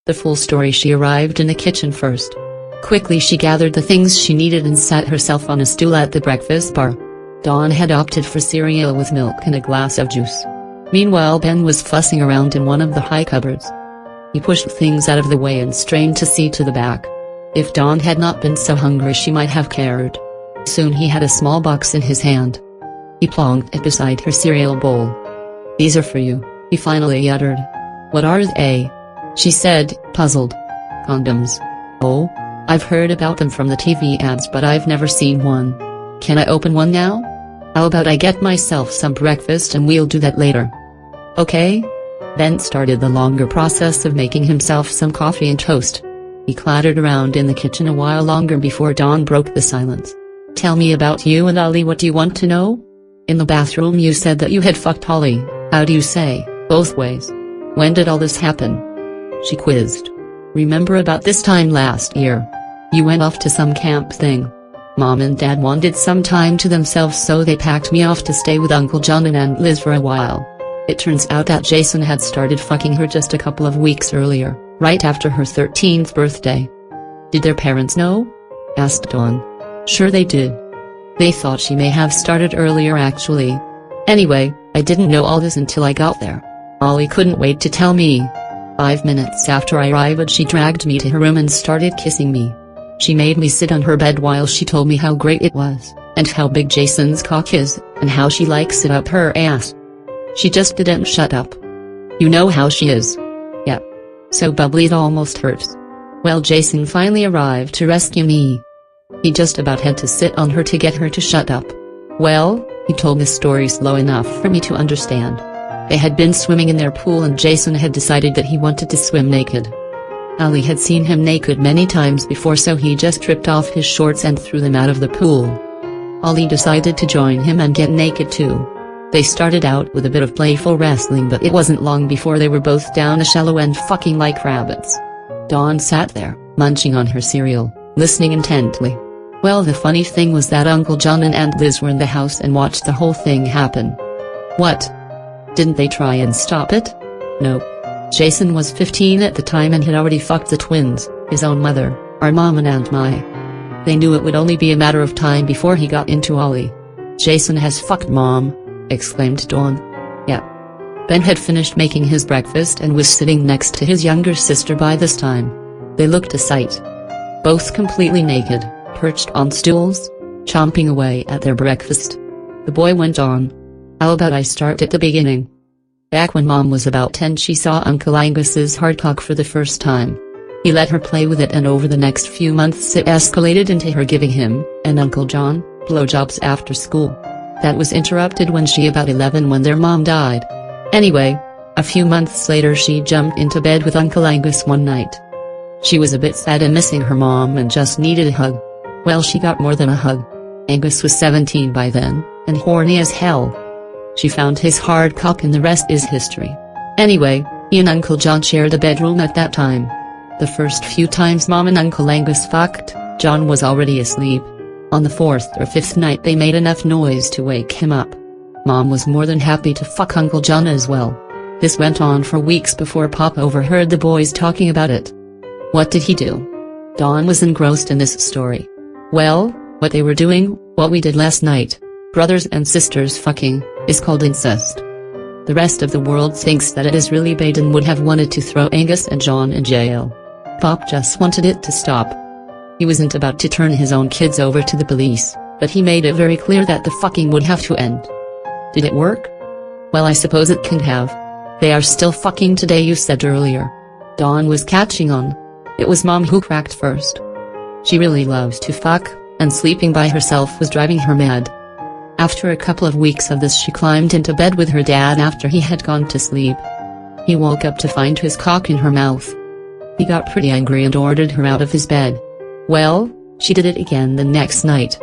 The full story: she arrived in the kitchen first. Quickly she gathered the things she needed and sat herself on a stool at the breakfast bar. Dawn had opted for cereal with milk and a glass of juice. Meanwhile Ben was fussing around in one of the high cupboards. He pushed things out of the way and strained to see to the back. If Dawn had not been so hungry she might have cared. Soon he had a small box in his hand. He plonked it beside her cereal bowl. "These are for you," he finally uttered. "What are they?" she said, puzzled. "Condoms." "Oh? I've heard about them from the TV ads but I've never seen one. Can I open one now? How about I get myself some breakfast and we'll do that later?" "Okay." Ben started the longer process of making himself some coffee and toast. He clattered around in the kitchen a while longer before Dawn broke the silence. "Tell me about you and Ollie. What do you want to know?" "In the bathroom you said that you had fucked Ollie. How do you say, both ways? When did all this happen?" she quizzed. "Remember about this time last year? You went off to some camp thing. Mom and Dad wanted some time to themselves so they packed me off to stay with Uncle John and Aunt Liz for a while. It turns out that Jason had started fucking her just a couple of weeks earlier, right after her 13th birthday." "Did their parents know?" asked Dawn. "Sure they did. They thought she may have started earlier actually. Anyway, I didn't know all this until I got there. Ollie couldn't wait to tell me. 5 minutes after I arrived she dragged me to her room and started kissing me. She made me sit on her bed while she told me how great it was, and how big Jason's cock is, and how she likes it up her ass. She just didn't shut up. You know how she is. Yep. So bubbly it almost hurts. Well, Jason finally arrived to rescue me. He just about had to sit on her to get her to shut up. Well, he told the story slow enough for me to understand. They had been swimming in their pool and Jason had decided that he wanted to swim naked. Ollie had seen him naked many times before so he just stripped off his shorts and threw them out of the pool. Ollie decided to join him and get naked too. They started out with a bit of playful wrestling but it wasn't long before they were both down a shallow end fucking like rabbits. Dawn sat there, munching on her cereal, listening intently. Well, the funny thing was that Uncle John and Aunt Liz were in the house and watched the whole thing happen. What? Didn't they try and stop it? No. Jason was 15 at the time and had already fucked the twins, his own mother, our mom and Aunt Mai. They knew it would only be a matter of time before he got into Ollie. "Jason has fucked Mom," exclaimed Dawn. "Yeah." Ben had finished making his breakfast and was sitting next to his younger sister by this time. They looked a sight. Both completely naked, perched on stools, chomping away at their breakfast. The boy went on. "How about I start at the beginning? Back when Mom was about 10 she saw Uncle Angus's hardcock for the first time. He let her play with it and over the next few months it escalated into her giving him, and Uncle John, blowjobs after school. That was interrupted when she about 11 when their mom died. Anyway, a few months later she jumped into bed with Uncle Angus one night. She was a bit sad and missing her mom and just needed a hug. Well, she got more than a hug. Angus was 17 by then, and horny as hell. She found his hard cock and the rest is history. Anyway, he and Uncle John shared a bedroom at that time. The first few times Mom and Uncle Angus fucked, John was already asleep. On the 4th or 5th night they made enough noise to wake him up. Mom was more than happy to fuck Uncle John as well. This went on for weeks before Pop overheard the boys talking about it. What did he do? Dawn was engrossed in this story. Well, what they were doing, what we did last night, brothers and sisters fucking, is called incest. The rest of the world thinks that it is really bad and would have wanted to throw Angus and John in jail. Pop just wanted it to stop. He wasn't about to turn his own kids over to the police, but he made it very clear that the fucking would have to end. Did it work? Well, I suppose it can have. They are still fucking today, you said earlier. Dawn was catching on. It was Mom who cracked first. She really loves to fuck, and sleeping by herself was driving her mad. After a couple of weeks of this she climbed into bed with her dad after he had gone to sleep. He woke up to find his cock in her mouth. He got pretty angry and ordered her out of his bed. Well, she did it again the next night.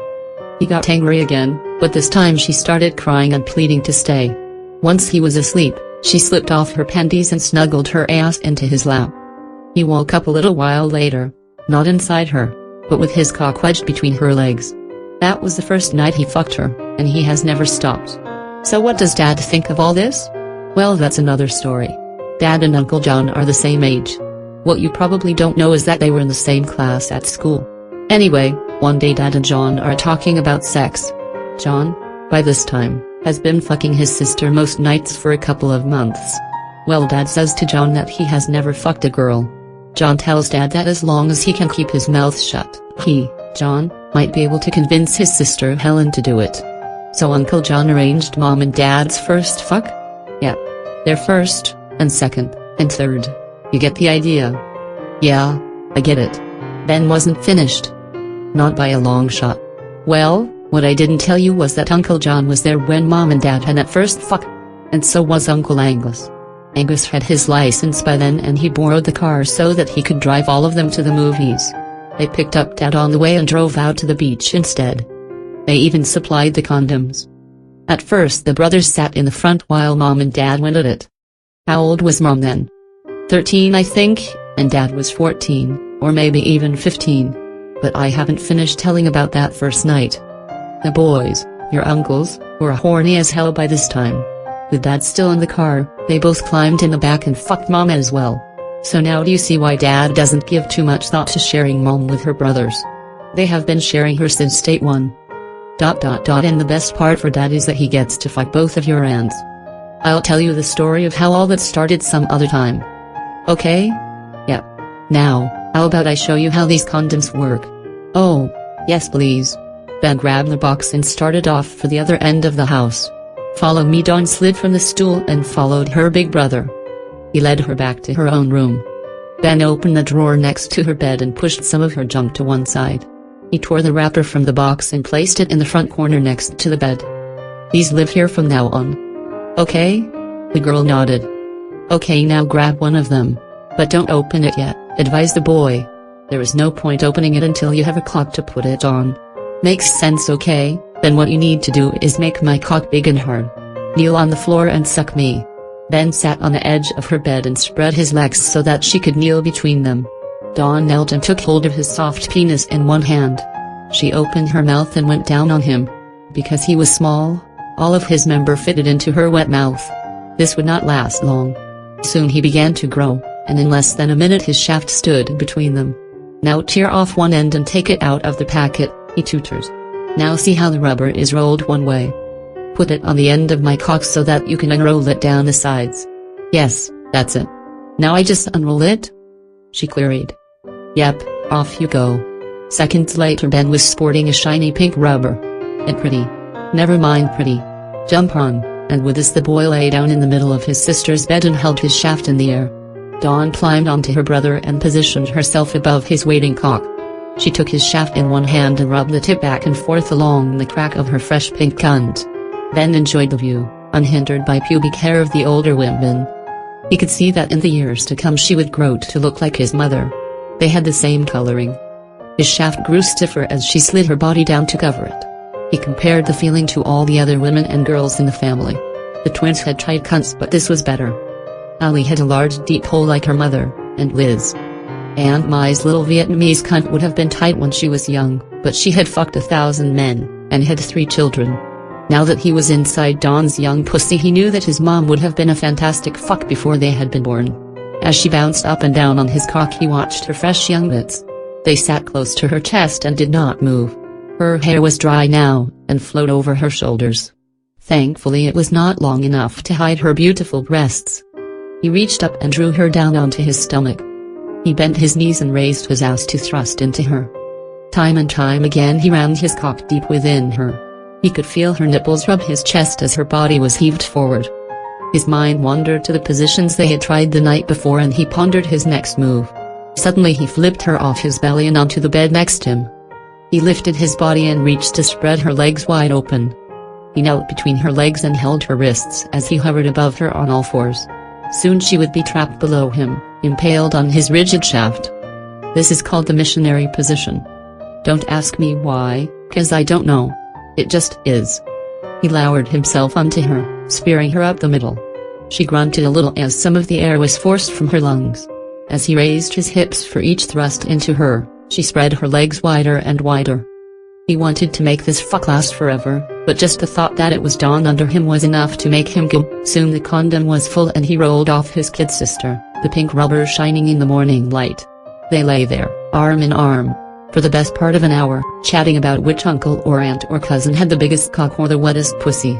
He got angry again, but this time she started crying and pleading to stay. Once he was asleep, she slipped off her panties and snuggled her ass into his lap. He woke up a little while later, not inside her, but with his cock wedged between her legs. That was the first night he fucked her, and he has never stopped. So what does Dad think of all this? Well, that's another story. Dad and Uncle John are the same age. What you probably don't know is that they were in the same class at school. Anyway, one day Dad and John are talking about sex. John, by this time, has been fucking his sister most nights for a couple of months. Well, Dad says to John that he has never fucked a girl. John tells Dad that as long as he can keep his mouth shut, he, John, might be able to convince his sister Helen to do it. So Uncle John arranged Mom and Dad's first fuck? Yep. Their first, and second, and third. You get the idea? Yeah, I get it. Ben wasn't finished. Not by a long shot. Well, what I didn't tell you was that Uncle John was there when Mom and Dad had that first fuck. And so was Uncle Angus. Angus had his license by then and he borrowed the car so that he could drive all of them to the movies. They picked up Dad on the way and drove out to the beach instead. They even supplied the condoms. At first the brothers sat in the front while Mom and Dad went at it. How old was Mom then? 13 I think, and Dad was 14, or maybe even 15. But I haven't finished telling about that first night. The boys, your uncles, were horny as hell by this time. With Dad still in the car, they both climbed in the back and fucked Mom as well. So now do you see why Dad doesn't give too much thought to sharing Mom with her brothers? They have been sharing her since day one. And the best part for Dad is that he gets to fuck both of your aunts. I'll tell you the story of how all that started some other time. Okay? Yep. Now, how about I show you how these condoms work? Oh, yes please. Ben grabbed the box and started off for the other end of the house. Follow me. Dawn slid from the stool and followed her big brother. He led her back to her own room. Ben opened the drawer next to her bed and pushed some of her junk to one side. He tore the wrapper from the box and placed it in the front corner next to the bed. These live here from now on. Okay? The girl nodded. Okay, now grab one of them. But don't open it yet, advised the boy. There is no point opening it until you have a clock to put it on. Makes sense, okay? Then what you need to do is make my cock big and hard. Kneel on the floor and suck me. Ben sat on the edge of her bed and spread his legs so that she could kneel between them. Dawn knelt and took hold of his soft penis in one hand. She opened her mouth and went down on him. Because he was small, all of his member fitted into her wet mouth. This would not last long. Soon he began to grow, and in less than a minute his shaft stood between them. Now tear off one end and take it out of the packet, he tutored. Now see how the rubber is rolled one way. Put it on the end of my cock so that you can unroll it down the sides. Yes, that's it. Now I just unroll it? She queried. Yep, off you go. Seconds later Ben was sporting a shiny pink rubber. And pretty. Never mind pretty. Jump on, and with this the boy lay down in the middle of his sister's bed and held his shaft in the air. Dawn climbed onto her brother and positioned herself above his waiting cock. She took his shaft in one hand and rubbed the tip back and forth along the crack of her fresh pink cunt. Ben enjoyed the view, unhindered by pubic hair of the older women. He could see that in the years to come she would grow to look like his mother. They had the same coloring. His shaft grew stiffer as she slid her body down to cover it. He compared the feeling to all the other women and girls in the family. The twins had tight cunts, but this was better. Ali had a large deep hole like her mother, and Liz. Aunt Mai's little Vietnamese cunt would have been tight when she was young, but she had fucked 1,000 men, and had 3 children. Now that he was inside Dawn's young pussy he knew that his mom would have been a fantastic fuck before they had been born. As she bounced up and down on his cock he watched her fresh young bits. They sat close to her chest and did not move. Her hair was dry now, and flowed over her shoulders. Thankfully it was not long enough to hide her beautiful breasts. He reached up and drew her down onto his stomach. He bent his knees and raised his ass to thrust into her. Time and time again he rammed his cock deep within her. He could feel her nipples rub his chest as her body was heaved forward. His mind wandered to the positions they had tried the night before and he pondered his next move. Suddenly he flipped her off his belly and onto the bed next to him. He lifted his body and reached to spread her legs wide open. He knelt between her legs and held her wrists as he hovered above her on all fours. Soon she would be trapped below him, impaled on his rigid shaft. This is called the missionary position. Don't ask me why, 'cause I don't know. It just is. He lowered himself onto her, spearing her up the middle. She grunted a little as some of the air was forced from her lungs. As he raised his hips for each thrust into her, she spread her legs wider and wider. He wanted to make this fuck last forever, but just the thought that it was Dawn under him was enough to make him go. Soon the condom was full and he rolled off his kid sister, the pink rubber shining in the morning light. They lay there, arm in arm, for the best part of an hour, chatting about which uncle or aunt or cousin had the biggest cock or the wettest pussy.